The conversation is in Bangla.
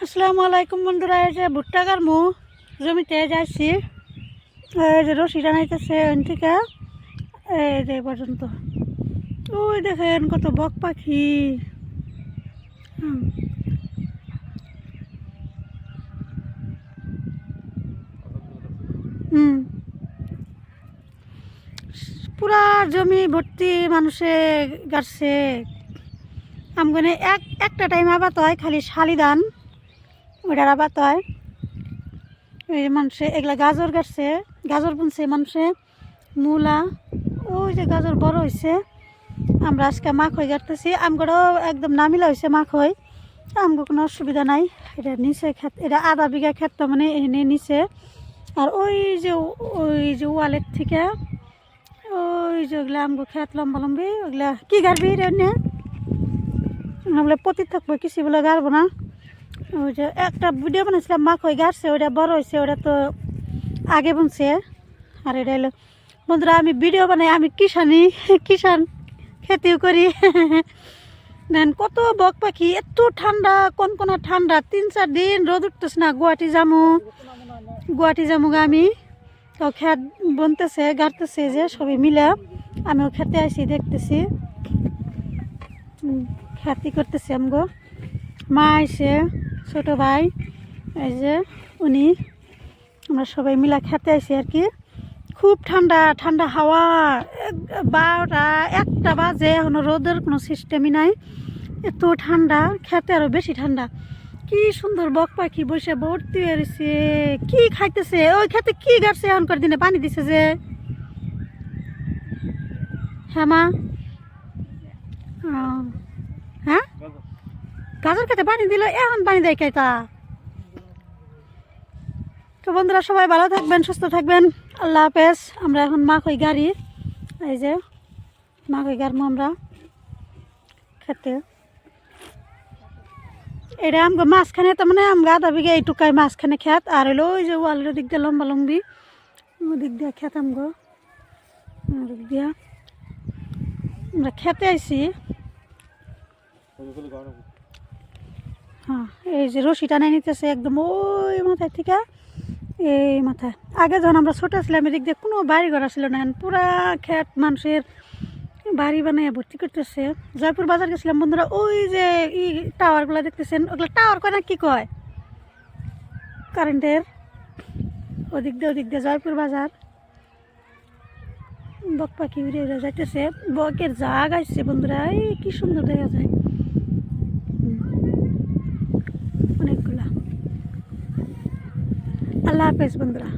আসসালামু আলাইকুম বন্ধুরা, এই যে ভুট্টা কাটমু জমিতে যাইছি। এই যে রশি টানাইতেছে ওখান থেকে এই যে পর্যন্ত। ওই দেখেন কত বক পাখি। হুম হুম, পুরা জমি ভর্তি মানুষে গাড়ছে। আমগনে একটা টাইম আবাদ হয়, খালি শালি ধান ওইটার আবাদ হয়। এই যে মানুষে এগুলা গাজর গাড়ছে, গাজর বুনছে মানুষে, মূলা। ওই যে গাজর বড় হয়েছে। আমরা আজকে মাখই কাটতেছি, আমগোটাও একদম নামিলা হয়েছে মাখই। আমগো কোনো অসুবিধা নাই। এটা নিচে ক্ষেত, এটা আধা বিঘা ক্ষেত, তো মানে এনে নিচে। আর ওই যে ওয়ালের থেকে ওই যে ওগুলা আমগো ক্ষেত লম্বা লম্বি, ওগুলা কি গাড়বি রে নে বলে পতি থাকবো, কিছু বলে গাড়বো না। ওই যে একটা ভিডিও বানাইছিলাম মাখই গাড়ছে, ওইটা বড় হয়েছে, ওটা তো আগে বুনছে। আর এটা হলো বন্ধুরা, আমি ভিডিও বানাই, আমি কিষান খেতেও করি। দেন কত বক পাখি, এত ঠান্ডা, কোন ঠান্ডা, 3-4 দিন রোদ উঠতেছে না। গুয়াহাটি যামুগা আমি। তো খেত বনতেছে, গাড়তেছে যে সবাই মিলে, আমিও খেতে আসি দেখতেছি। খেতি করতেছি আমগো। মা আইসে, ছোট ভাই, এই যে উনি, আমরা সবাই মিলা খেতে আইসি আর কি। খুব ঠান্ডা ঠান্ডা হাওয়া। 12টা 1টা বাজে, এখনো রোদের কোনো সিস্টেমই নাই। এত ঠান্ডা, খেতে আরো বেশি ঠান্ডা। কি সুন্দর বক পাখি বসে ভর্তি হয়েছে, কি খাইতেছে। ওই খেতে কি গাড়ছে এখনকার দিনে, পানি দিছে যে। হ্যাঁ মা, হ্যাঁ গাজর খেতে পানি দিল, এখন পানি দেয় খাইতা। তো বন্ধুরা, সবাই ভালো থাকবেন, সুস্থ থাকবেন, আল্লাহ হাফেজ। আমরা এখন মাখই গাড়ি, এই যে মাখই গাড়বো আমরা খেতে। এটা আমগো মাঝখানে, তার মানে আমগা আধা বিঘা এইটুকাই মাঝখানে খেত। আর হলো ওই যে ওয়ালের দিক দিয়ে লম্বা লম্বি, ওদিক দিয়ে খেত আমগো। ওদিক দিয়া আমরা খেতে আইছি। হ্যাঁ, এই যে রশি টানে নিতেছে একদম ওই মাথায় থেকে এই মাথায়। আগে যখন আমরা ছোটো ছিলাম, এদিক দিয়ে কোনো বাড়ি ঘর ছিল না, পুরা খেত মানুষের বাড়ি বানাই ভর্তি করতেছে। জয়পুর বাজার গেছিলাম বন্ধুরা, ওই যে টাওয়ারগুলো দেখতেছেন, ওগুলো টাওয়ার কয় না কি কয়, কারেন্টের। ওদিক দিয়ে জয়পুর বাজার। বক পাখি উড়ে উড়ে যাইতেছে, বকের জাগ আসছে বন্ধুরা, এই কি সুন্দর দেখা যায় অনেকগুলা। আল্লাহ হাফেজ বন্ধুরা।